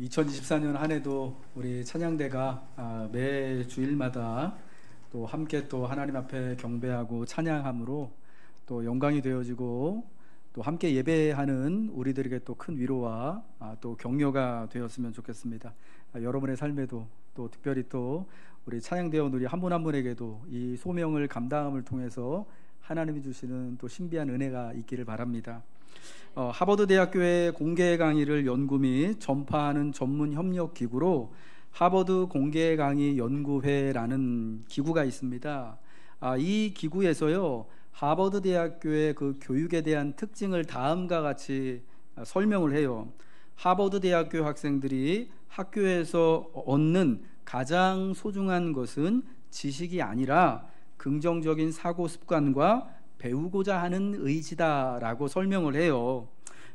2024년 한 해도 우리 찬양대가 매 주일마다 또 함께 또 하나님 앞에 경배하고 찬양함으로 또 영광이 되어지고 또 함께 예배하는 우리들에게 또 큰 위로와 또 격려가 되었으면 좋겠습니다. 여러분의 삶에도 또 특별히 또 우리 찬양대원 우리 한 분 한 분에게도 이 소명을 감당함을 통해서 하나님이 주시는 또 신비한 은혜가 있기를 바랍니다. 하버드 대학교의 공개 강의를 연구 및 전파하는 전문 협력 기구로 하버드 공개 강의 연구회라는 기구가 있습니다. 이 기구에서요, 하버드 대학교의 그 교육에 대한 특징을 다음과 같이 설명을 해요. 하버드 대학교 학생들이 학교에서 얻는 가장 소중한 것은 지식이 아니라 긍정적인 사고 습관과 배우고자 하는 의지다라고 설명을 해요.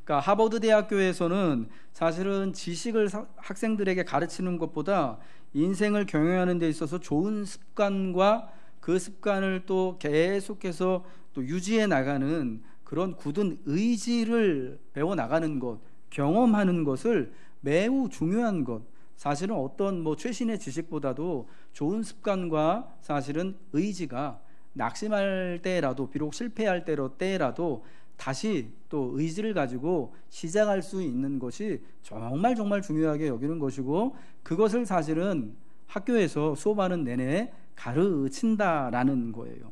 그러니까 하버드 대학교에서는 사실은 지식을 학생들에게 가르치는 것보다 인생을 경영하는 데 있어서 좋은 습관과 그 습관을 또 계속해서 또 유지해 나가는 그런 굳은 의지를 배워 나가는 것, 경험하는 것을 매우 중요한 것, 사실은 어떤 최신의 지식보다도 좋은 습관과 사실은 의지가 낙심할 때라도, 비록 실패할 때라도 다시 또 의지를 가지고 시작할 수 있는 것이 정말 중요하게 여기는 것이고, 그것을 사실은 학교에서 수업하는 내내 가르친다라는 거예요.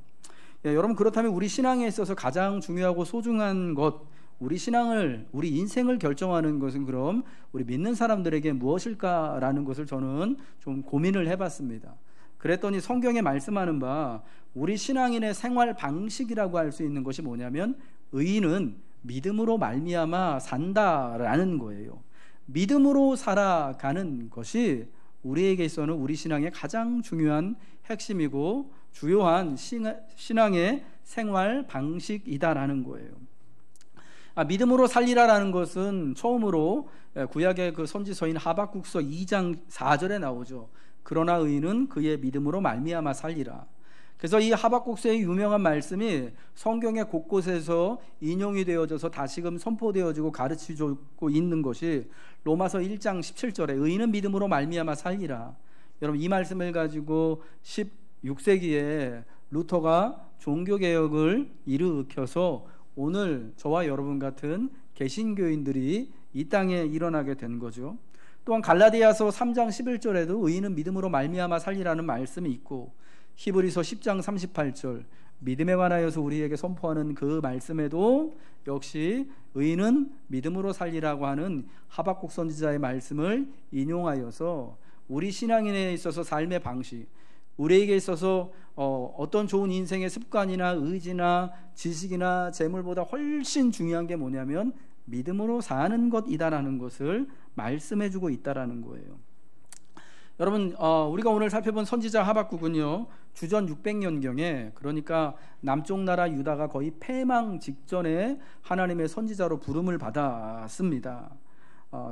여러분, 그렇다면 우리 신앙에 있어서 가장 중요하고 소중한 것, 우리 신앙을, 우리 인생을 결정하는 것은 그럼 우리 믿는 사람들에게 무엇일까라는 것을 저는 좀 고민을 해봤습니다. 그랬더니 성경에 말씀하는 바 우리 신앙인의 생활 방식이라고 할 수 있는 것이 뭐냐면 의인은 믿음으로 말미암아 산다라는 거예요. 믿음으로 살아가는 것이 우리에게 있어서는 우리 신앙의 가장 중요한 핵심이고 주요한 신앙의 생활 방식이다라는 거예요. 믿음으로 살리라라는 것은 처음으로 구약의 그 선지서인 하박국서 2장 4절에 나오죠. 그러나 의인은 그의 믿음으로 말미암아 살리라. 그래서 이 하박국서의 유명한 말씀이 성경의 곳곳에서 인용이 되어져서 다시금 선포되어지고 가르치고 있는 것이 로마서 1장 17절에 의인은 믿음으로 말미암아 살리라. 여러분, 이 말씀을 가지고 16세기에 루터가 종교개혁을 일으켜서 오늘 저와 여러분 같은 개신교인들이 이 땅에 일어나게 된 거죠. 또한 갈라디아서 3장 11절에도 의인은 믿음으로 말미암아 살리라는 말씀이 있고, 히브리서 10장 38절 믿음에 관하여서 우리에게 선포하는 그 말씀에도 역시 의인은 믿음으로 살리라고 하는 하박국 선지자의 말씀을 인용하여서 우리 신앙인에 있어서 삶의 방식, 우리에게 있어서 어떤 좋은 인생의 습관이나 의지나 지식이나 재물보다 훨씬 중요한 게 뭐냐면 믿음으로 사는 것이다라는 것을 말씀해주고 있다라는 거예요. 여러분, 우리가 오늘 살펴본 선지자 하박국은요, 주전 600년경에, 그러니까 남쪽 나라 유다가 거의 패망 직전에 하나님의 선지자로 부름을 받았습니다.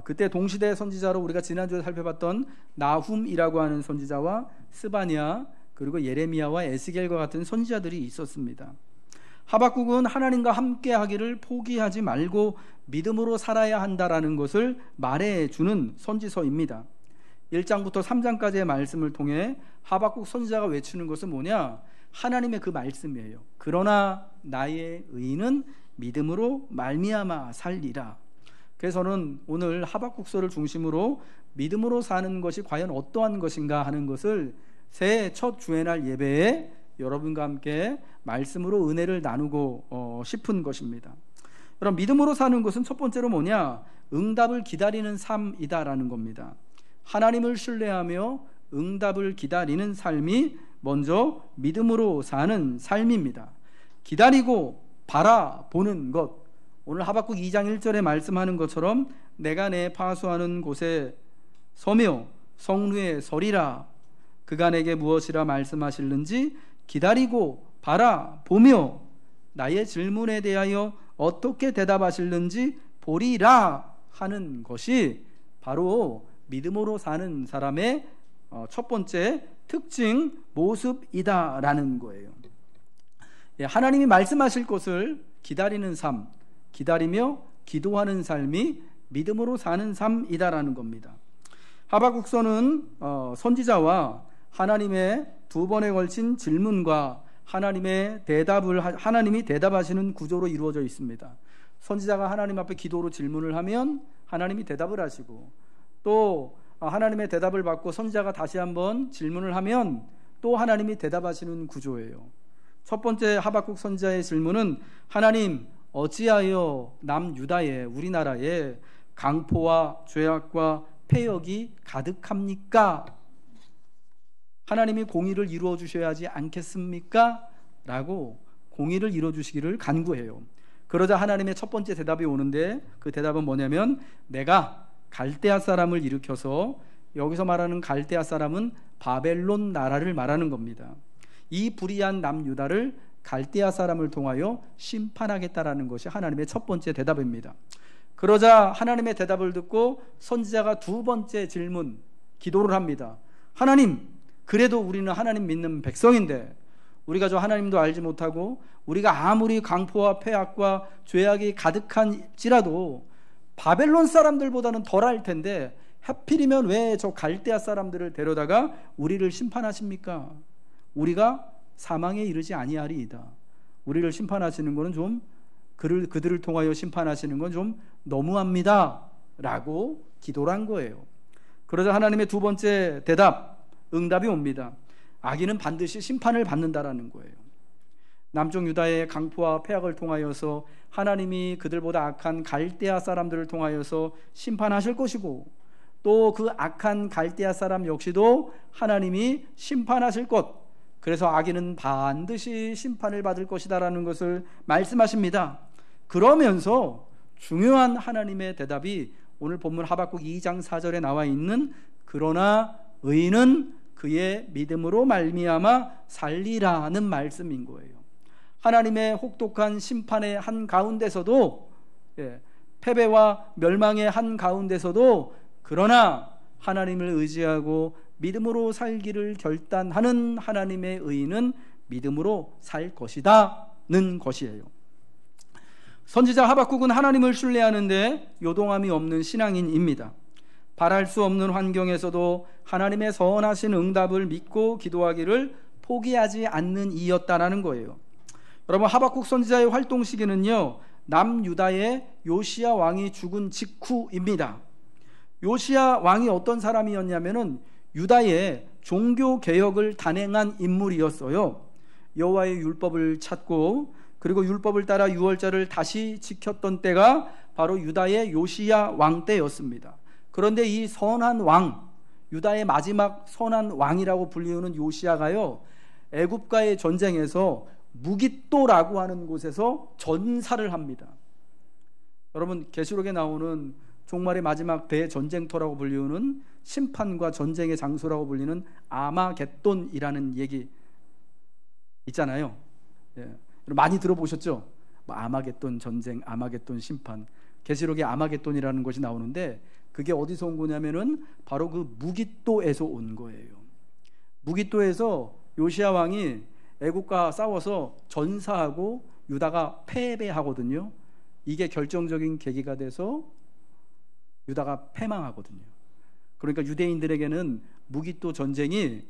그때 동시대 선지자로 우리가 지난주에 살펴봤던 나훔이라고 하는 선지자와 스바냐, 그리고 예레미야와 에스겔과 같은 선지자들이 있었습니다. 하박국은 하나님과 함께 하기를 포기하지 말고 믿음으로 살아야 한다라는 것을 말해주는 선지서입니다. 1장부터 3장까지의 말씀을 통해 하박국 선지자가 외치는 것은 뭐냐? 하나님의 그 말씀이에요. 그러나 나의 의인은 믿음으로 말미암아 살리라. 그래서 저는 오늘 하박국서를 중심으로 믿음으로 사는 것이 과연 어떠한 것인가 하는 것을 새해 첫 주일날 예배에 여러분과 함께 말씀으로 은혜를 나누고 싶은 것입니다. 여러분, 믿음으로 사는 것은 첫 번째로 뭐냐? 응답을 기다리는 삶이다라는 겁니다. 하나님을 신뢰하며 응답을 기다리는 삶이 먼저 믿음으로 사는 삶입니다. 기다리고 바라보는 것, 오늘 하박국 2장 1절에 말씀하는 것처럼 내가 내 파수하는 곳에 서며 성루에 서리라. 그가 내게 무엇이라 말씀하실는지 기다리고 바라보며 나의 질문에 대하여 어떻게 대답하실는지 보리라 하는 것이 바로 믿음으로 사는 사람의 첫 번째 특징 모습이다라는 거예요. 하나님이 말씀하실 것을 기다리는 삶, 기다리며 기도하는 삶이 믿음으로 사는 삶이다라는 겁니다. 하박국서는 선지자와 하나님의 두 번에 걸친 질문과 하나님이 대답하시는 구조로 이루어져 있습니다. 선지자가 하나님 앞에 기도로 질문을 하면 하나님이 대답을 하시고, 또 하나님의 대답을 받고 선지자가 다시 한번 질문을 하면 또 하나님이 대답하시는 구조예요. 첫 번째 하박국 선지자의 질문은, 하나님, 어찌하여 남유다에, 우리나라에 강포와 죄악과 폐역이 가득합니까? 하나님이 공의를 이루어 주셔야 하지 않겠습니까? 라고 공의를 이루어 주시기를 간구해요. 그러자 하나님의 첫 번째 대답이 오는데, 그 대답은 뭐냐면, 내가 갈대아 사람을 일으켜서, 여기서 말하는 갈대아 사람은 바벨론 나라를 말하는 겁니다. 이 불의한 남유다를 갈대아 사람을 통하여 심판하겠다라는 것이 하나님의 첫 번째 대답입니다. 그러자 하나님의 대답을 듣고 선지자가 두 번째 질문, 기도를 합니다. 하나님, 그래도 우리는 하나님 믿는 백성인데, 우리가 저 하나님도 알지 못하고 우리가 아무리 강포와 폐악과 죄악이 가득한지라도 바벨론 사람들보다는 덜할 텐데 하필이면 왜 저 갈대아 사람들을 데려다가 우리를 심판하십니까? 우리가 사망에 이르지 아니하리이다. 우리를 심판하시는 것은 좀, 그들을 통하여 심판하시는 건 좀 너무합니다 라고 기도를 한 거예요. 그러자 하나님의 두 번째 대답, 응답이 옵니다. 악인은 반드시 심판을 받는다라는 거예요. 남쪽 유다의 강포와 폐악을 통하여서 하나님이 그들보다 악한 갈대아 사람들을 통하여서 심판하실 것이고, 또 그 악한 갈대아 사람 역시도 하나님이 심판하실 것, 그래서 악인은 반드시 심판을 받을 것이다라는 것을 말씀하십니다. 그러면서 중요한 하나님의 대답이 오늘 본문 하박국 2장 4절에 나와 있는, 그러나 의인은 그의 믿음으로 말미암아 살리라는 말씀인 거예요. 하나님의 혹독한 심판의 한가운데서도, 패배와 멸망의 한가운데서도, 그러나 하나님을 의지하고 믿음으로 살기를 결단하는 하나님의 의인은 믿음으로 살 것이다는 것이에요. 선지자 하박국은 하나님을 신뢰하는데 요동함이 없는 신앙인입니다. 바랄 수 없는 환경에서도 하나님의 선하신 응답을 믿고 기도하기를 포기하지 않는 이였다라는 거예요. 여러분, 하박국 선지자의 활동 시기는요, 남유다의 요시야 왕이 죽은 직후입니다. 요시야 왕이 어떤 사람이었냐면은 유다의 종교 개혁을 단행한 인물이었어요. 여호와의 율법을 찾고, 그리고 율법을 따라 유월절을 다시 지켰던 때가 바로 유다의 요시야 왕 때였습니다. 그런데 이 선한 왕, 유다의 마지막 선한 왕이라고 불리우는 요시야가요, 애굽과의 전쟁에서 무깃도라고 하는 곳에서 전사를 합니다. 여러분, 계시록에 나오는 종말의 마지막 대전쟁터라고 불리우는 심판과 전쟁의 장소라고 불리는 아마겟돈이라는 얘기 있잖아요. 많이 들어보셨죠? 아마겟돈 전쟁, 아마겟돈 심판. 계시록에 아마겟돈이라는 것이 나오는데, 그게 어디서 온 거냐면은 바로 그 무깃도에서 온 거예요. 무깃도에서 요시야 왕이 애국과 싸워서 전사하고 유다가 패배하거든요. 이게 결정적인 계기가 돼서 유다가 패망하거든요. 그러니까 유대인들에게는 무깃도 전쟁이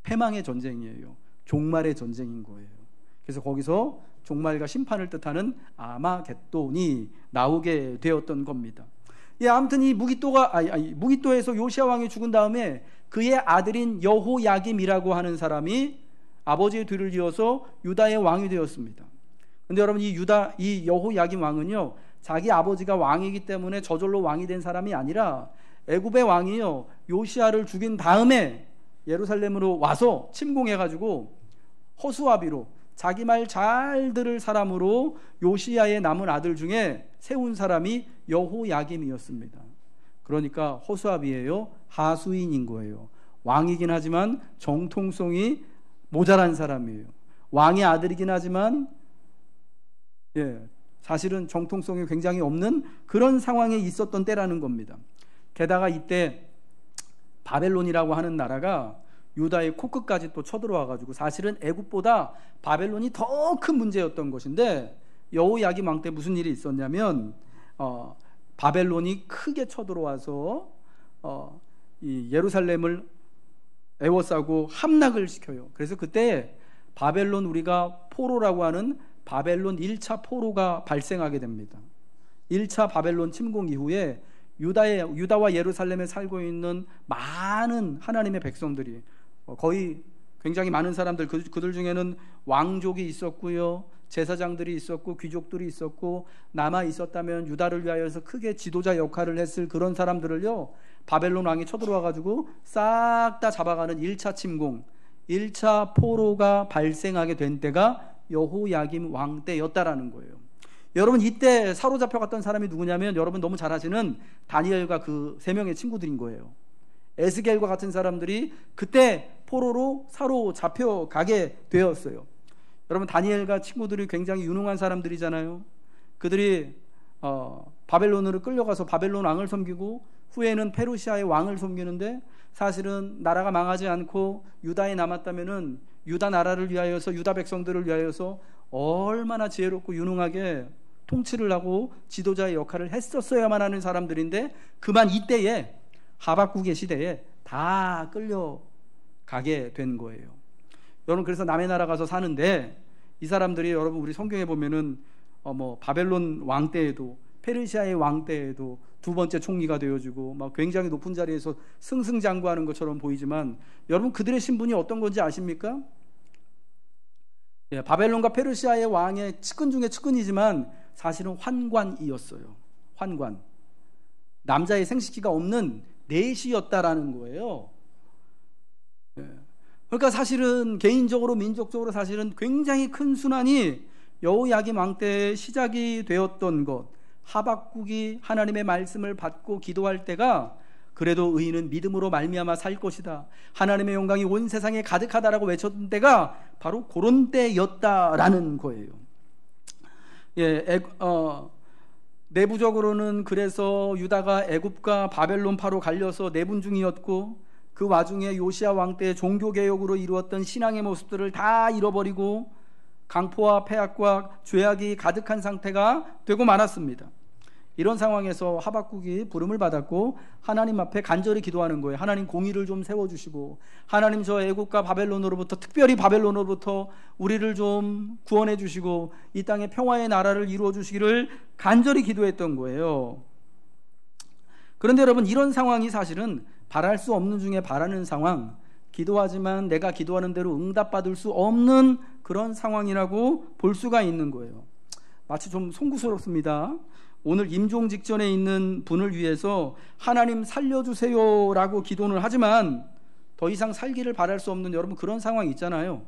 패망의 전쟁이에요. 종말의 전쟁인 거예요. 그래서 거기서 종말과 심판을 뜻하는 아마겟돈이 나오게 되었던 겁니다. 아무튼 이 무깃도에서 요시야 왕이 죽은 다음에 그의 아들인 여호야김이라고 하는 사람이 아버지의 뒤를 이어서 유다의 왕이 되었습니다. 근데 여러분, 이 여호야김 왕은요, 자기 아버지가 왕이기 때문에 저절로 왕이 된 사람이 아니라 애굽의 왕이요, 요시야를 죽인 다음에 예루살렘으로 와서 침공해가지고 허수아비로, 자기 말 잘 들을 사람으로 요시야의 남은 아들 중에 세운 사람이 여호야김이었습니다. 그러니까 허수아비예요, 하수인인 거예요. 왕이긴 하지만 정통성이 모자란 사람이에요. 왕의 아들이긴 하지만 사실은 정통성이 굉장히 없는 그런 상황에 있었던 때라는 겁니다. 게다가 이때 바벨론이라고 하는 나라가 유다의 코끝까지 또 쳐들어와가지고 사실은 애굽보다 바벨론이 더 큰 문제였던 것인데, 여호야김 왕 때 무슨 일이 있었냐면 바벨론이 크게 쳐들어와서 이 예루살렘을 에워싸고 함락을 시켜요. 그래서 그때 바벨론, 우리가 포로라고 하는 바벨론 1차 포로가 발생하게 됩니다. 1차 바벨론 침공 이후에 유다와 예루살렘에 살고 있는 많은 하나님의 백성들이, 거의 굉장히 많은 사람들, 그들 중에는 왕족이 있었고요, 제사장들이 있었고, 귀족들이 있었고, 남아 있었다면 유다를 위하여서 크게 지도자 역할을 했을 그런 사람들을요, 바벨론 왕이 쳐들어와 가지고 싹 다 잡아가는 1차 침공, 1차 포로가 발생하게 된 때가 여호야김 왕 때였다라는 거예요. 여러분, 이때 사로잡혀 갔던 사람이 누구냐면, 여러분 너무 잘 아시는 다니엘과 그 3명의 친구들인 거예요. 에스겔과 같은 사람들이 그때 포로로 사로잡혀 가게 되었어요. 여러분, 다니엘과 친구들이 굉장히 유능한 사람들이잖아요. 그들이 바벨론으로 끌려가서 바벨론 왕을 섬기고 후에는 페르시아의 왕을 섬기는데, 사실은 나라가 망하지 않고 유다에 남았다면은 유다 나라를 위하여서, 유다 백성들을 위하여서 얼마나 지혜롭고 유능하게 통치를 하고 지도자의 역할을 했었어야만 하는 사람들인데, 그만 이때에 하박국의 시대에 다 끌려가게 된 거예요. 여러분, 그래서 남의 나라 가서 사는데, 이 사람들이, 여러분 우리 성경에 보면은 바벨론 왕 때에도, 페르시아의 왕 때에도 두 번째 총리가 되어주고 막 굉장히 높은 자리에서 승승장구하는 것처럼 보이지만, 여러분 그들의 신분이 어떤 건지 아십니까? 바벨론과 페르시아의 왕의 측근 중에 측근이지만 사실은 환관이었어요. 환관, 남자의 생식기가 없는 내시였다라는 거예요. 그러니까 사실은 개인적으로, 민족적으로 사실은 굉장히 큰 순환이 여호야김 왕 때 시작이 되었던 것, 하박국이 하나님의 말씀을 받고 기도할 때가, 그래도 의인은 믿음으로 말미암아 살 것이다, 하나님의 영광이 온 세상에 가득하다라고 외쳤던 때가 바로 그런 때였다라는 거예요. 내부적으로는 그래서 유다가 애굽과 바벨론 파로 갈려서 내분 중이었고, 그 와중에 요시야 왕 때 종교개혁으로 이루었던 신앙의 모습들을 다 잃어버리고 강포와 폐악과 죄악이 가득한 상태가 되고 말았습니다. 이런 상황에서 하박국이 부름을 받았고 하나님 앞에 간절히 기도하는 거예요. 하나님, 공의를 좀 세워주시고, 하나님 저 애국과 바벨론으로부터, 특별히 바벨론으로부터 우리를 좀 구원해 주시고 이 땅에 평화의 나라를 이루어 주시기를 간절히 기도했던 거예요. 그런데 여러분, 이런 상황이 사실은 바랄 수 없는 중에 바라는 상황, 기도하지만 내가 기도하는 대로 응답받을 수 없는 그런 상황이라고 볼 수가 있는 거예요. 마치 좀 송구스럽습니다. 오늘 임종 직전에 있는 분을 위해서 하나님 살려주세요 라고 기도는 하지만 더 이상 살기를 바랄 수 없는, 여러분 그런 상황이 있잖아요.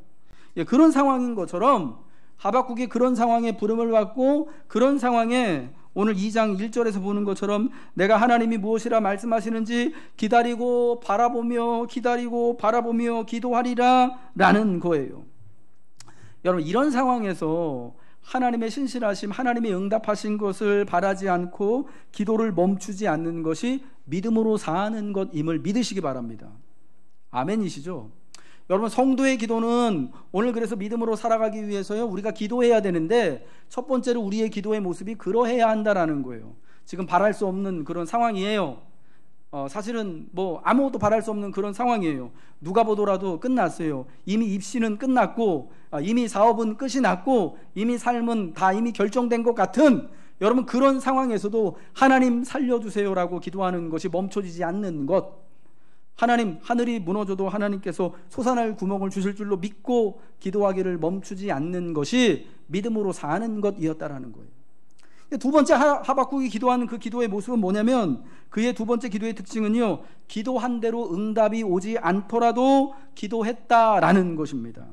그런 상황인 것처럼 하박국이 그런 상황에 부름을 받고, 그런 상황에 오늘 2장 1절에서 보는 것처럼 내가 하나님이 무엇이라 말씀하시는지 기다리고 바라보며 기도하리라 라는 거예요. 여러분, 이런 상황에서 하나님의 신실하심, 하나님의 응답하신 것을 바라지 않고 기도를 멈추지 않는 것이 믿음으로 사는 것임을 믿으시기 바랍니다. 아멘이시죠? 여러분, 성도의 기도는 오늘 그래서 믿음으로 살아가기 위해서요, 우리가 기도해야 되는데, 첫 번째로 우리의 기도의 모습이 그러해야 한다라는 거예요. 지금 바랄 수 없는 그런 상황이에요. 사실은 아무것도 바랄 수 없는 그런 상황이에요. 누가 보더라도 끝났어요. 이미 입시는 끝났고, 이미 사업은 끝이 났고, 이미 삶은 다 이미 결정된 것 같은, 여러분 그런 상황에서도 하나님 살려주세요라고 기도하는 것이 멈춰지지 않는 것, 하나님, 하늘이 무너져도 하나님께서 솟아날 구멍을 주실 줄로 믿고 기도하기를 멈추지 않는 것이 믿음으로 사는 것이었다라는 거예요. 두 번째 하박국이 기도하는 그 기도의 모습은 뭐냐면, 그의 두 번째 기도의 특징은요, 기도한 대로 응답이 오지 않더라도 기도했다라는 것입니다.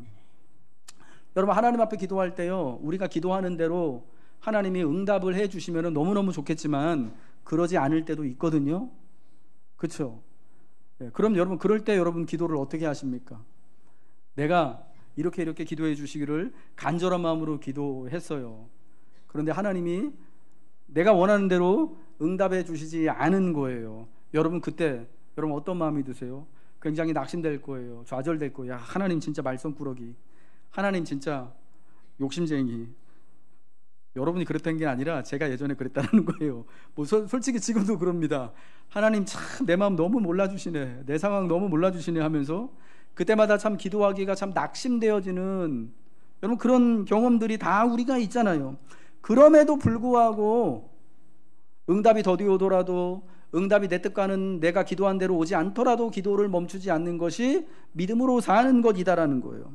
여러분, 하나님 앞에 기도할 때요, 우리가 기도하는 대로 하나님이 응답을 해 주시면 너무너무 좋겠지만 그러지 않을 때도 있거든요. 그렇죠? 그럼 여러분, 그럴 때 여러분 기도를 어떻게 하십니까? 내가 이렇게 기도해 주시기를 간절한 마음으로 기도했어요. 그런데 하나님이 내가 원하는 대로 응답해 주시지 않은 거예요. 여러분, 그때 여러분 어떤 마음이 드세요? 굉장히 낙심될 거예요. 좌절될 거예요. 하나님 진짜 말썽꾸러기, 하나님 진짜 욕심쟁이. 여러분이 그랬던 게 아니라 제가 예전에 그랬다는 거예요. 뭐 솔직히 지금도 그럽니다. 하나님 참 내 마음 너무 몰라주시네, 내 상황 너무 몰라주시네 하면서 그때마다 참 기도하기가 참 낙심되어지는, 여러분 그런 경험들이 다 우리가 있잖아요. 그럼에도 불구하고 응답이 더디 오더라도, 응답이 내 뜻과는 내가 기도한 대로 오지 않더라도 기도를 멈추지 않는 것이 믿음으로 사는 것이다라는 거예요.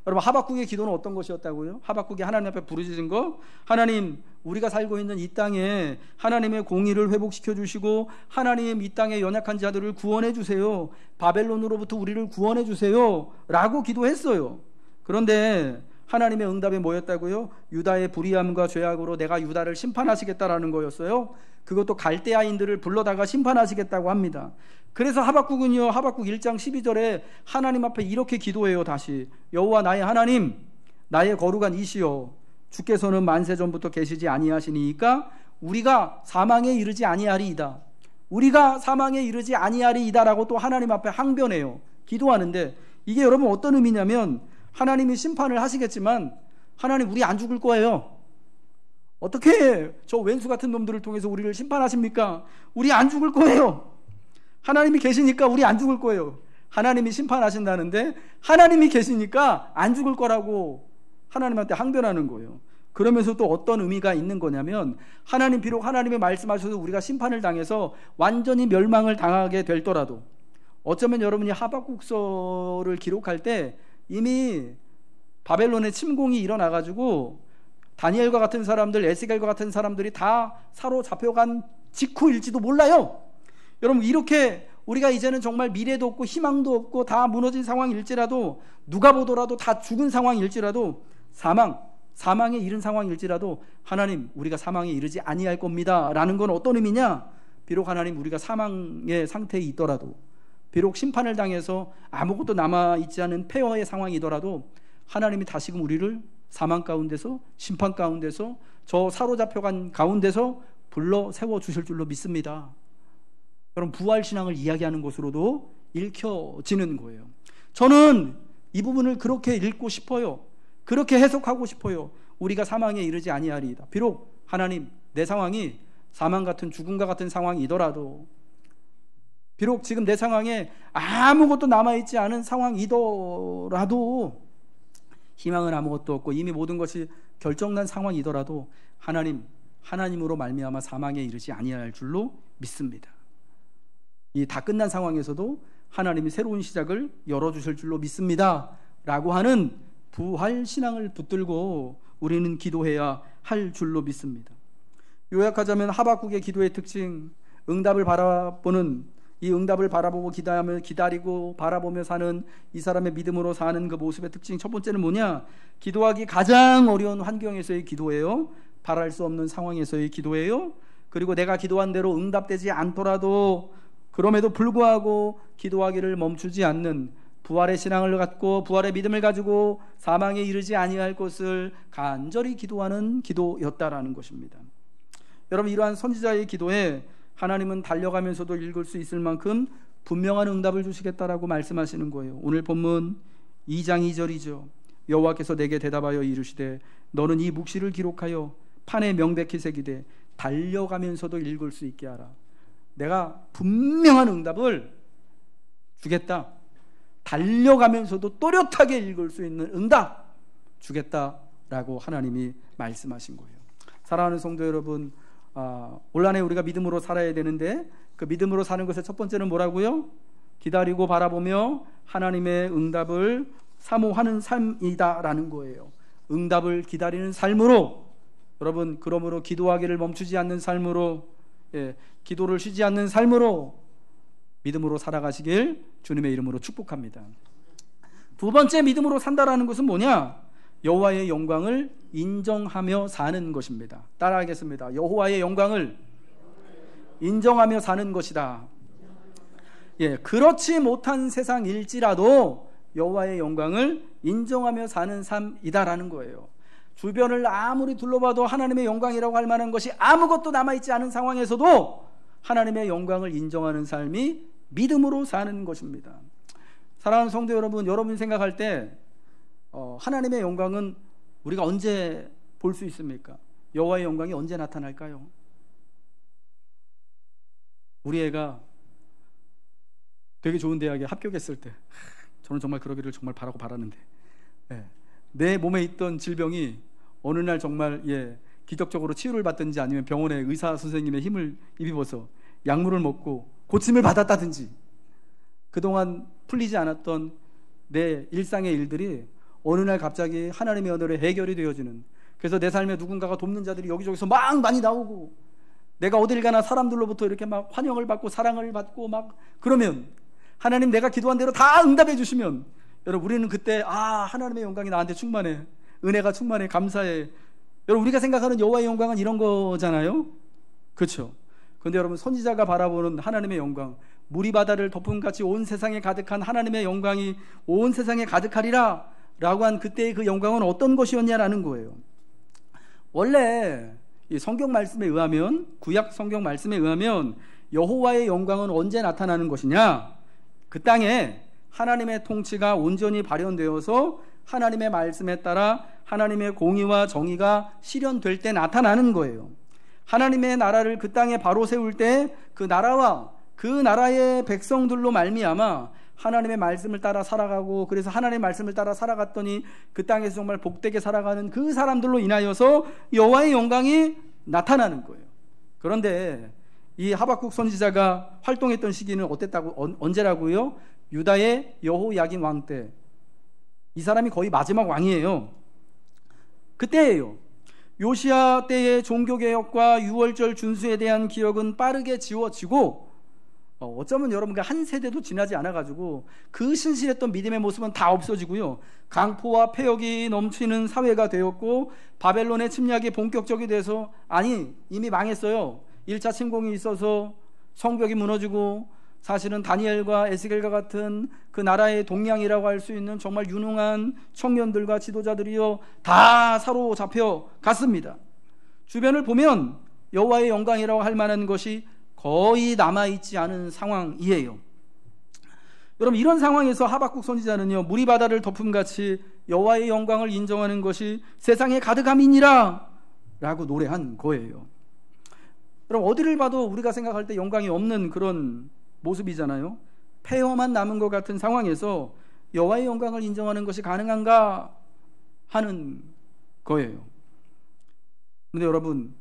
여러분 하박국의 기도는 어떤 것이었다고요? 하박국이 하나님 앞에 부르짖은 거, 하나님 우리가 살고 있는 이 땅에 하나님의 공의를 회복시켜 주시고 하나님 이 땅의 연약한 자들을 구원해 주세요, 바벨론으로부터 우리를 구원해 주세요 라고 기도했어요. 그런데 하나님의 응답이 뭐였다고요? 유다의 불의함과 죄악으로 내가 유다를 심판하시겠다라는 거였어요. 그것도 갈대아인들을 불러다가 심판하시겠다고 합니다. 그래서 하박국은요, 하박국 1장 12절에 하나님 앞에 이렇게 기도해요. 다시 여호와 나의 하나님, 나의 거룩한 이시여, 주께서는 만세 전부터 계시지 아니하시니까 우리가 사망에 이르지 아니하리이다, 우리가 사망에 이르지 아니하리이다 라고 또 하나님 앞에 항변해요. 기도하는데 이게 여러분 어떤 의미냐면, 하나님이 심판을 하시겠지만 하나님 우리 안 죽을 거예요. 어떻게 저 왼수 같은 놈들을 통해서 우리를 심판하십니까? 우리 안 죽을 거예요. 하나님이 계시니까 우리 안 죽을 거예요. 하나님이 심판하신다는데 하나님이 계시니까 안 죽을 거라고 하나님한테 항변하는 거예요. 그러면서 또 어떤 의미가 있는 거냐면, 하나님 비록 하나님의 말씀하셔서 우리가 심판을 당해서 완전히 멸망을 당하게 될더라도, 어쩌면 여러분이 하박국서를 기록할 때 이미 바벨론의 침공이 일어나가지고 다니엘과 같은 사람들, 에스겔과 같은 사람들이 다 사로잡혀간 직후일지도 몰라요. 여러분 이렇게 우리가 이제는 정말 미래도 없고 희망도 없고 다 무너진 상황일지라도, 누가 보더라도 다 죽은 상황일지라도, 사망에 이른 상황일지라도 하나님 우리가 사망에 이르지 아니할 겁니다 라는 건 어떤 의미냐? 비록 하나님 우리가 사망의 상태에 있더라도, 비록 심판을 당해서 아무것도 남아있지 않은 폐허의 상황이더라도 하나님이 다시금 우리를 사망 가운데서, 심판 가운데서, 저 사로잡혀간 가운데서 불러 세워주실 줄로 믿습니다. 여러분 부활신앙을 이야기하는 것으로도 읽혀지는 거예요. 저는 이 부분을 그렇게 읽고 싶어요. 그렇게 해석하고 싶어요. 우리가 사망에 이르지 아니하리이다. 비록 하나님 내 상황이 사망 같은, 죽음과 같은 상황이더라도, 비록 지금 내 상황에 아무것도 남아있지 않은 상황이더라도, 희망은 아무것도 없고 이미 모든 것이 결정난 상황이더라도 하나님으로 말미암아 사망에 이르지 아니할 줄로 믿습니다. 이 다 끝난 상황에서도 하나님이 새로운 시작을 열어주실 줄로 믿습니다 라고 하는 부활신앙을 붙들고 우리는 기도해야 할 줄로 믿습니다. 요약하자면 하박국의 기도의 특징, 응답을 바라보는, 이 응답을 바라보고 기다리고 바라보며 사는 이 사람의 믿음으로 사는 그 모습의 특징, 첫 번째는 뭐냐? 기도하기 가장 어려운 환경에서의 기도예요. 바랄 수 없는 상황에서의 기도예요. 그리고 내가 기도한 대로 응답되지 않더라도 그럼에도 불구하고 기도하기를 멈추지 않는 부활의 신앙을 갖고, 부활의 믿음을 가지고 사망에 이르지 아니할 것을 간절히 기도하는 기도였다라는 것입니다. 여러분 이러한 선지자의 기도에 하나님은 달려가면서도 읽을 수 있을 만큼 분명한 응답을 주시겠다라고 말씀하시는 거예요. 오늘 본문 2장 2절이죠. 여호와께서 내게 대답하여 이르시되 너는 이 묵시를 기록하여 판에 명백히 새기되 달려가면서도 읽을 수 있게 하라. 내가 분명한 응답을 주겠다. 달려가면서도 또렷하게 읽을 수 있는 응답 주겠다라고 하나님이 말씀하신 거예요. 사랑하는 성도 여러분, 올 한해 우리가 믿음으로 살아야 되는데 그 믿음으로 사는 것의 첫 번째는 뭐라고요? 기다리고 바라보며 하나님의 응답을 사모하는 삶이다라는 거예요. 응답을 기다리는 삶으로, 여러분 그러므로 기도하기를 멈추지 않는 삶으로, 기도를 쉬지 않는 삶으로 믿음으로 살아가시길 주님의 이름으로 축복합니다. 두 번째 믿음으로 산다라는 것은 뭐냐? 여호와의 영광을 인정하며 사는 것입니다. 따라하겠습니다. 여호와의 영광을 인정하며 사는 것이다. 그렇지 못한 세상일지라도 여호와의 영광을 인정하며 사는 삶이다라는 거예요. 주변을 아무리 둘러봐도 하나님의 영광이라고 할 만한 것이 아무것도 남아있지 않은 상황에서도 하나님의 영광을 인정하는 삶이 믿음으로 사는 것입니다. 사랑하는 성도 여러분, 여러분이 생각할 때 하나님의 영광은 우리가 언제 볼 수 있습니까? 여호와의 영광이 언제 나타날까요? 우리 애가 되게 좋은 대학에 합격했을 때, 저는 정말 그러기를 정말 바라고 바라는데, 내 몸에 있던 질병이 어느 날 정말 기적적으로 치유를 받든지 아니면 병원의 의사 선생님의 힘을 입어서 약물을 먹고 고침을 받았다든지, 그동안 풀리지 않았던 내 일상의 일들이 어느 날 갑자기 하나님의 은혜로 해결이 되어지는, 그래서 내 삶에 누군가가 돕는 자들이 여기저기서 막 많이 나오고, 내가 어딜 가나 사람들로부터 이렇게 막 환영을 받고 사랑을 받고 막 그러면, 하나님 내가 기도한 대로 다 응답해 주시면, 여러분 우리는 그때 하나님의 영광이 나한테 충만해, 은혜가 충만해, 감사해. 여러분 우리가 생각하는 여호와의 영광은 이런 거잖아요, 그렇죠? 그런데 여러분 선지자가 바라보는 하나님의 영광, 물이 바다를 덮음같이 온 세상에 가득한 하나님의 영광이 온 세상에 가득하리라 라고 한 그때의 그 영광은 어떤 것이었냐라는 거예요. 원래 이 성경 말씀에 의하면, 구약 성경 말씀에 의하면 여호와의 영광은 언제 나타나는 것이냐, 그 땅에 하나님의 통치가 온전히 발현되어서 하나님의 말씀에 따라 하나님의 공의와 정의가 실현될 때 나타나는 거예요. 하나님의 나라를 그 땅에 바로 세울 때 그 나라와 그 나라의 백성들로 말미암아 하나님의 말씀을 따라 살아가고, 그래서 하나님의 말씀을 따라 살아갔더니 그 땅에서 정말 복되게 살아가는 그 사람들로 인하여서 여호와의 영광이 나타나는 거예요. 그런데 이 하박국 선지자가 활동했던 시기는 어땠다고, 언제라고요? 유다의 여호야긴 왕 때. 이 사람이 거의 마지막 왕이에요. 그때예요. 요시야 때의 종교개혁과 유월절 준수에 대한 기억은 빠르게 지워지고, 어쩌면 여러분 한 세대도 지나지 않아가지고 그 신실했던 믿음의 모습은 다 없어지고요, 강포와 폐역이 넘치는 사회가 되었고, 바벨론의 침략이 본격적이 돼서, 이미 망했어요. 1차 침공이 있어서 성벽이 무너지고, 사실은 다니엘과 에스겔과 같은 그 나라의 동량이라고 할 수 있는 정말 유능한 청년들과 지도자들이요 다 사로잡혀 갔습니다. 주변을 보면 여호와의 영광이라고 할 만한 것이 거의 남아있지 않은 상황이에요. 여러분 이런 상황에서 하박국 선지자는요, 물이 바다를 덮음같이 여호와의 영광을 인정하는 것이 세상에 가득함이니라 라고 노래한 거예요. 여러분 어디를 봐도 우리가 생각할 때 영광이 없는 그런 모습이잖아요. 폐허만 남은 것 같은 상황에서 여호와의 영광을 인정하는 것이 가능한가 하는 거예요. 그런데 여러분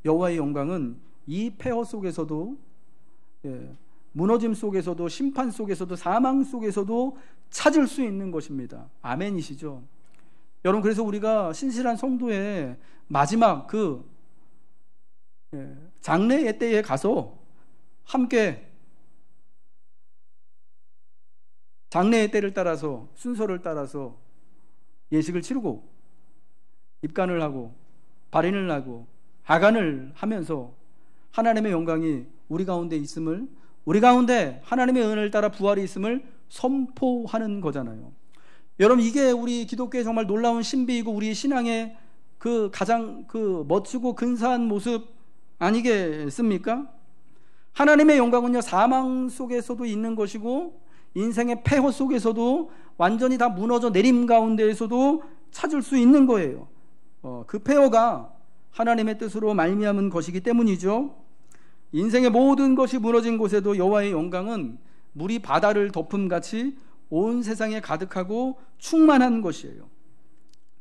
여호와의 영광은 이 폐허 속에서도, 무너짐 속에서도, 심판 속에서도, 사망 속에서도 찾을 수 있는 것입니다. 아멘이시죠? 여러분 그래서 우리가 신실한 성도의 마지막 그 장례 때에 가서 함께 장례의 때를 따라서, 순서를 따라서 예식을 치르고 입간을 하고 발인을 하고 하간을 하면서 하나님의 영광이 우리 가운데 있음을, 우리 가운데 하나님의 은혜를 따라 부활이 있음을 선포하는 거잖아요. 여러분 이게 우리 기독교의 정말 놀라운 신비이고 우리 신앙의 그 가장 그 멋지고 근사한 모습 아니겠습니까? 하나님의 영광은요 사망 속에서도 있는 것이고, 인생의 폐허 속에서도, 완전히 다 무너져 내림 가운데에서도 찾을 수 있는 거예요. 그 폐허가 하나님의 뜻으로 말미암은 것이기 때문이죠. 인생의 모든 것이 무너진 곳에도 여호와의 영광은 물이 바다를 덮음같이 온 세상에 가득하고 충만한 것이에요.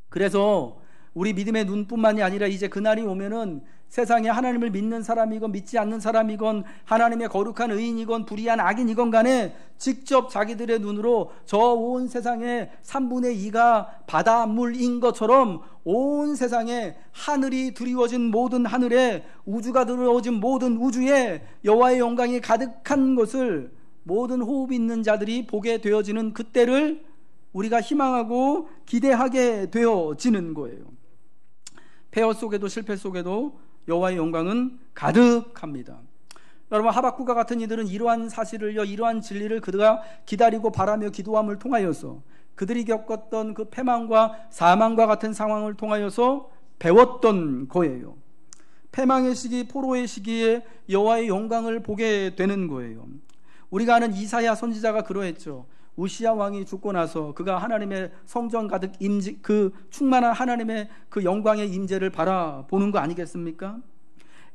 그래서 우리 믿음의 눈뿐만이 아니라 이제 그날이 오면은 세상에 하나님을 믿는 사람이건 믿지 않는 사람이건, 하나님의 거룩한 의인이건 불의한 악인이건 간에 직접 자기들의 눈으로 저 온 세상의 3분의 2가 바닷물인 것처럼 온 세상에 하늘이 드리워진 모든 하늘에, 우주가 드리워진 모든 우주에 여호와의 영광이 가득한 것을 모든 호흡 있는 자들이 보게 되어지는 그때를 우리가 희망하고 기대하게 되어지는 거예요. 폐허 속에도 실패 속에도 여호와의 영광은 가득합니다. 여러분 하박국과 같은 이들은 이러한 사실을요, 이러한 진리를 그들가 기다리고 바라며 기도함을 통하여서, 그들이 겪었던 그 패망과 사망과 같은 상황을 통하여서 배웠던 거예요. 패망의 시기, 포로의 시기에 여호와의 영광을 보게 되는 거예요. 우리가 아는 이사야 선지자가 그러했죠. 우시야 왕이 죽고 나서 그가 하나님의 성전 가득 그 충만한 하나님의 그 영광의 임재를 바라보는 거 아니겠습니까?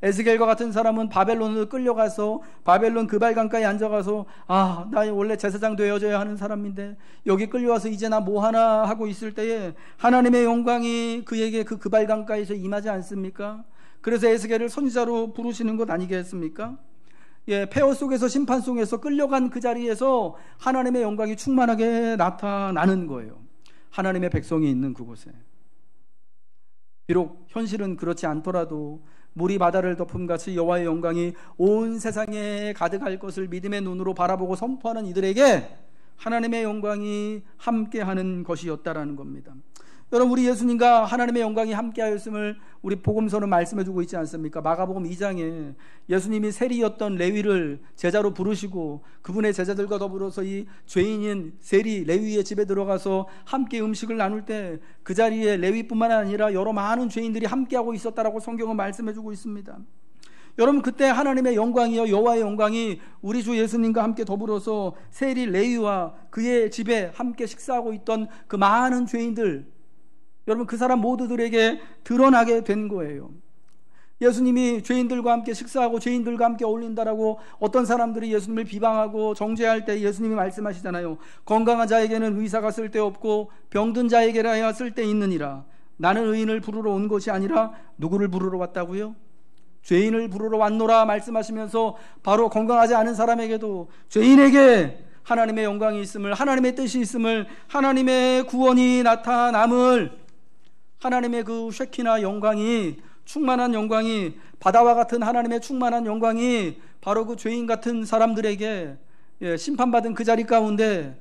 에스겔과 같은 사람은 바벨론으로 끌려가서 바벨론 그발강가에 앉아가서 나 원래 제사장 되어져야 하는 사람인데 여기 끌려와서 이제 나 뭐하나 하고 있을 때에 하나님의 영광이 그에게 그 그발강가에서 임하지 않습니까? 그래서 에스겔을 선지자로 부르시는 것 아니겠습니까? 폐허 속에서 심판 속에서 끌려간 그 자리에서 하나님의 영광이 충만하게 나타나는 거예요. 하나님의 백성이 있는 그곳에. 비록 현실은 그렇지 않더라도 물이 바다를 덮음같이 여호와의 영광이 온 세상에 가득할 것을 믿음의 눈으로 바라보고 선포하는 이들에게 하나님의 영광이 함께하는 것이었다라는 겁니다. 여러분, 우리 예수님과 하나님의 영광이 함께하였음을 우리 복음서는 말씀해주고 있지 않습니까? 마가복음 2장에 예수님이 세리였던 레위를 제자로 부르시고 그분의 제자들과 더불어서 이 죄인인 세리 레위의 집에 들어가서 함께 음식을 나눌 때 그 자리에 레위뿐만 아니라 여러 많은 죄인들이 함께하고 있었다라고 성경은 말씀해주고 있습니다. 여러분, 그때 하나님의 영광이요 여호와의 영광이 우리 주 예수님과 함께 더불어서 세리 레위와 그의 집에 함께 식사하고 있던 그 많은 죄인들, 여러분, 그 사람 모두들에게 드러나게 된 거예요. 예수님이 죄인들과 함께 식사하고 죄인들과 함께 어울린다라고 어떤 사람들이 예수님을 비방하고 정죄할 때 예수님이 말씀하시잖아요. 건강한 자에게는 의사가 쓸데없고 병든 자에게라야 쓸데있느니라. 나는 의인을 부르러 온 것이 아니라 누구를 부르러 왔다고요? 죄인을 부르러 왔노라 말씀하시면서 바로 건강하지 않은 사람에게도 죄인에게 하나님의 영광이 있음을, 하나님의 뜻이 있음을, 하나님의 구원이 나타남을, 하나님의 그 쉐키나 영광이, 충만한 영광이, 바다와 같은 하나님의 충만한 영광이 바로 그 죄인 같은 사람들에게 심판받은 그 자리 가운데,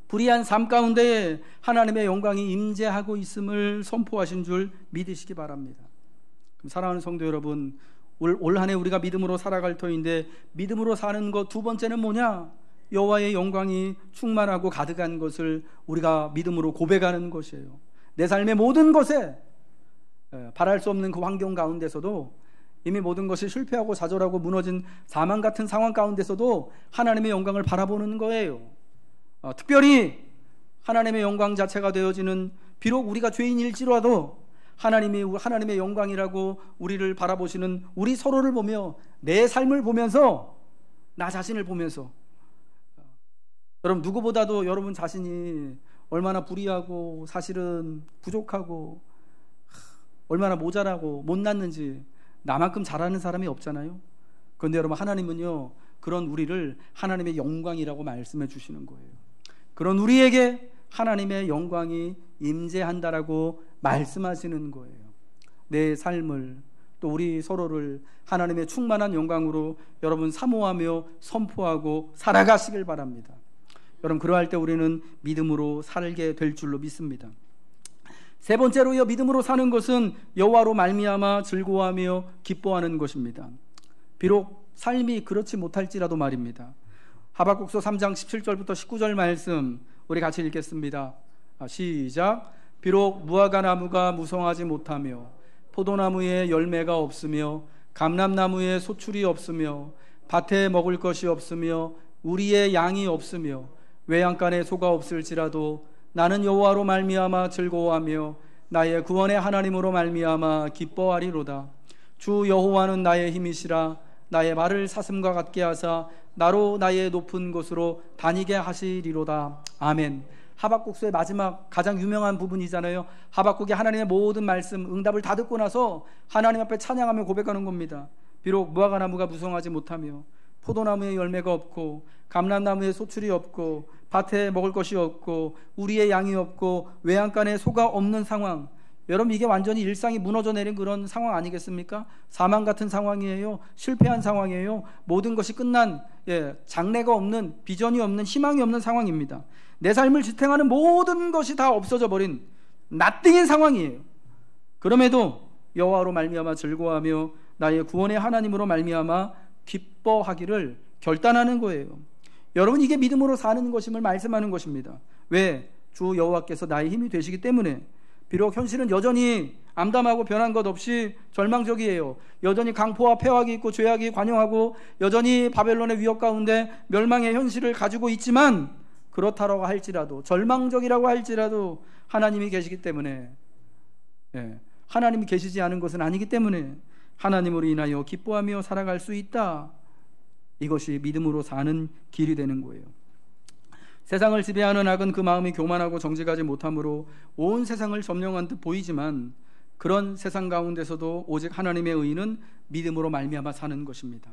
불의한 삶 가운데 하나님의 영광이 임재하고 있음을 선포하신 줄 믿으시기 바랍니다. 사랑하는 성도 여러분, 올 한 해 우리가 믿음으로 살아갈 터인데 믿음으로 사는 것 두 번째는 뭐냐? 여호와의 영광이 충만하고 가득한 것을 우리가 믿음으로 고백하는 것이에요. 내 삶의 모든 것에 바랄 수 없는 그 환경 가운데서도, 이미 모든 것이 실패하고 좌절하고 무너진 사망 같은 상황 가운데서도 하나님의 영광을 바라보는 거예요. 특별히 하나님의 영광 자체가 되어지는, 비록 우리가 죄인일지라도 하나님의 영광이라고 우리를 바라보시는 우리 서로를 보며, 내 삶을 보면서, 나 자신을 보면서, 여러분, 누구보다도 여러분 자신이 얼마나 불의하고 사실은 부족하고 얼마나 모자라고 못났는지 나만큼 잘하는 사람이 없잖아요. 그런데 여러분, 하나님은요 그런 우리를 하나님의 영광이라고 말씀해 주시는 거예요. 그런 우리에게 하나님의 영광이 임재한다라고 말씀하시는 거예요. 내 삶을, 또 우리 서로를 하나님의 충만한 영광으로 여러분 사모하며 선포하고 살아가시길 바랍니다. 여러분, 그러할 때 우리는 믿음으로 살게 될 줄로 믿습니다. 세 번째로요, 믿음으로 사는 것은 여호와로 말미암아 즐거워하며 기뻐하는 것입니다. 비록 삶이 그렇지 못할지라도 말입니다. 하박국서 3장 17절부터 19절 말씀 우리 같이 읽겠습니다. 시작. 비록 무화과 나무가 무성하지 못하며 포도나무에 열매가 없으며 감람나무에 소출이 없으며 밭에 먹을 것이 없으며 우리의 양이 없으며 외양간에 소가 없을지라도 나는 여호와로 말미암아 즐거워하며 나의 구원의 하나님으로 말미암아 기뻐하리로다. 주 여호와는 나의 힘이시라. 나의 발을 사슴과 같게 하사 나로 나의 높은 곳으로 다니게 하시리로다. 아멘. 하박국서의 마지막 가장 유명한 부분이잖아요. 하박국이 하나님의 모든 말씀, 응답을 다 듣고 나서 하나님 앞에 찬양하며 고백하는 겁니다. 비록 무화과 나무가 무성하지 못하며 포도나무에 열매가 없고 감람나무에 소출이 없고 밭에 먹을 것이 없고 우리의 양이 없고 외양간에 소가 없는 상황, 여러분, 이게 완전히 일상이 무너져 내린 그런 상황 아니겠습니까? 사망 같은 상황이에요. 실패한 상황이에요. 모든 것이 끝난, 장래가 없는, 비전이 없는, 희망이 없는 상황입니다. 내 삶을 지탱하는 모든 것이 다 없어져 버린 나띵인 상황이에요. 그럼에도 여호와로 말미암아 즐거워하며 나의 구원의 하나님으로 말미암아 기뻐하기를 결단하는 거예요. 여러분, 이게 믿음으로 사는 것임을 말씀하는 것입니다. 왜? 주 여호와께서 나의 힘이 되시기 때문에. 비록 현실은 여전히 암담하고 변한 것 없이 절망적이에요. 여전히 강포와 폐악이 있고 죄악이 관영하고 여전히 바벨론의 위협 가운데 멸망의 현실을 가지고 있지만 그렇다라고 할지라도, 절망적이라고 할지라도 하나님이 계시기 때문에, 하나님이 계시지 않은 것은 아니기 때문에 하나님으로 인하여 기뻐하며 살아갈 수 있다. 이것이 믿음으로 사는 길이 되는 거예요. 세상을 지배하는 악은 그 마음이 교만하고 정직하지 못함으로 온 세상을 점령한 듯 보이지만, 그런 세상 가운데서도 오직 하나님의 의인은 믿음으로 말미암아 사는 것입니다.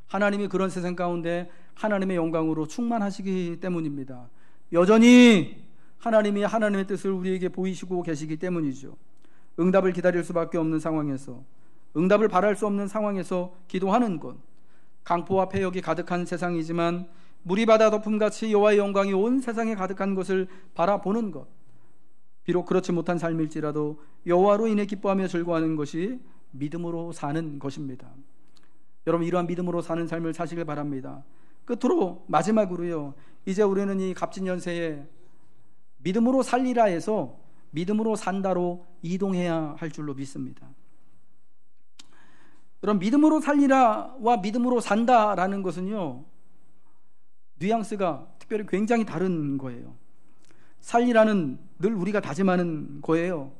하나님이 그런 세상 가운데 하나님의 영광으로 충만하시기 때문입니다. 여전히 하나님이 하나님의 뜻을 우리에게 보이시고 계시기 때문이죠. 응답을 기다릴 수밖에 없는 상황에서, 응답을 바랄 수 없는 상황에서 기도하는 것, 강포와 폐역이 가득한 세상이지만 물이 바다 덮음같이 여호와의 영광이 온 세상에 가득한 것을 바라보는 것, 비록 그렇지 못한 삶일지라도 여호와로 인해 기뻐하며 즐거워하는 것이 믿음으로 사는 것입니다. 여러분, 이러한 믿음으로 사는 삶을 사시길 바랍니다. 끝으로 마지막으로요, 이제 우리는 이 값진 연세에 믿음으로 살리라 해서 믿음으로 산다로 이동해야 할 줄로 믿습니다. 그럼 믿음으로 살리라와 믿음으로 산다라는 것은요, 뉘앙스가 특별히 굉장히 다른 거예요. 살리라는 늘 우리가 다짐하는 거예요.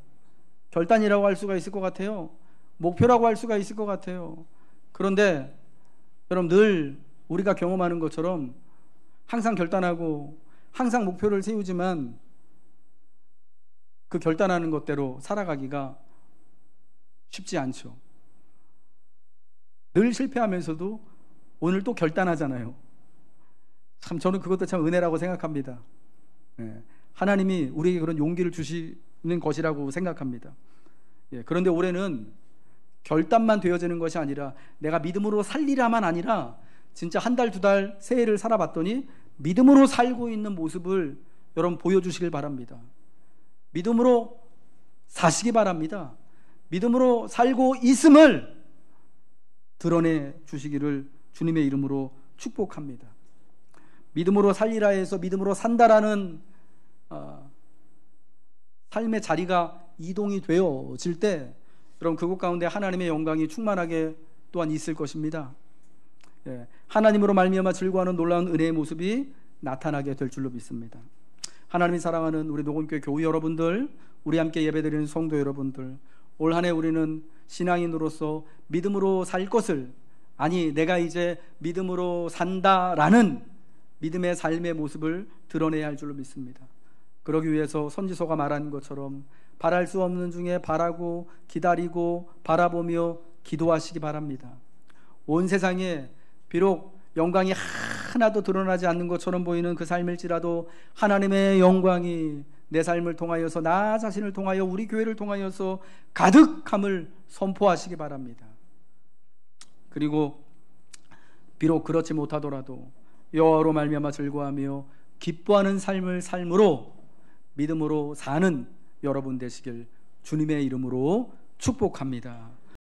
결단이라고 할 수가 있을 것 같아요. 목표라고 할 수가 있을 것 같아요. 그런데 여러분, 늘 우리가 경험하는 것처럼 항상 결단하고 항상 목표를 세우지만 그 결단하는 것대로 살아가기가 쉽지 않죠. 늘 실패하면서도 오늘 또 결단하잖아요. 참, 저는 그것도 참 은혜라고 생각합니다. 하나님이 우리에게 그런 용기를 주시는 것이라고 생각합니다. 그런데 올해는 결단만 되어지는 것이 아니라 내가 믿음으로 살리라만 아니라 진짜 한 달, 두 달, 새해를 살아봤더니 믿음으로 살고 있는 모습을 여러분 보여주시길 바랍니다. 믿음으로 사시기 바랍니다. 믿음으로 살고 있음을 드러내 주시기를 주님의 이름으로 축복합니다. 믿음으로 살리라 해서 믿음으로 산다라는 삶의 자리가 이동이 되어질 때 여러분, 그곳 가운데 하나님의 영광이 충만하게 또한 있을 것입니다. 하나님으로 말미암아 즐거워하는 놀라운 은혜의 모습이 나타나게 될 줄로 믿습니다. 하나님이 사랑하는 우리 녹음교회 교우 여러분들, 우리 함께 예배드리는 성도 여러분들, 올 한 해 우리는 신앙인으로서 믿음으로 살 것을, 아니 내가 이제 믿음으로 산다라는 믿음의 삶의 모습을 드러내야 할 줄로 믿습니다. 그러기 위해서 선지서가 말한 것처럼 바랄 수 없는 중에 바라고 기다리고 바라보며 기도하시기 바랍니다. 온 세상에 비록 영광이 하나도 드러나지 않는 것처럼 보이는 그 삶일지라도 하나님의 영광이 내 삶을 통하여서, 나 자신을 통하여, 우리 교회를 통하여서 가득함을 선포하시기 바랍니다. 그리고 비록 그렇지 못하더라도 여호와로 말미암아 즐거워하며 기뻐하는 삶을 삶으로 믿음으로 사는 여러분 되시길 주님의 이름으로 축복합니다.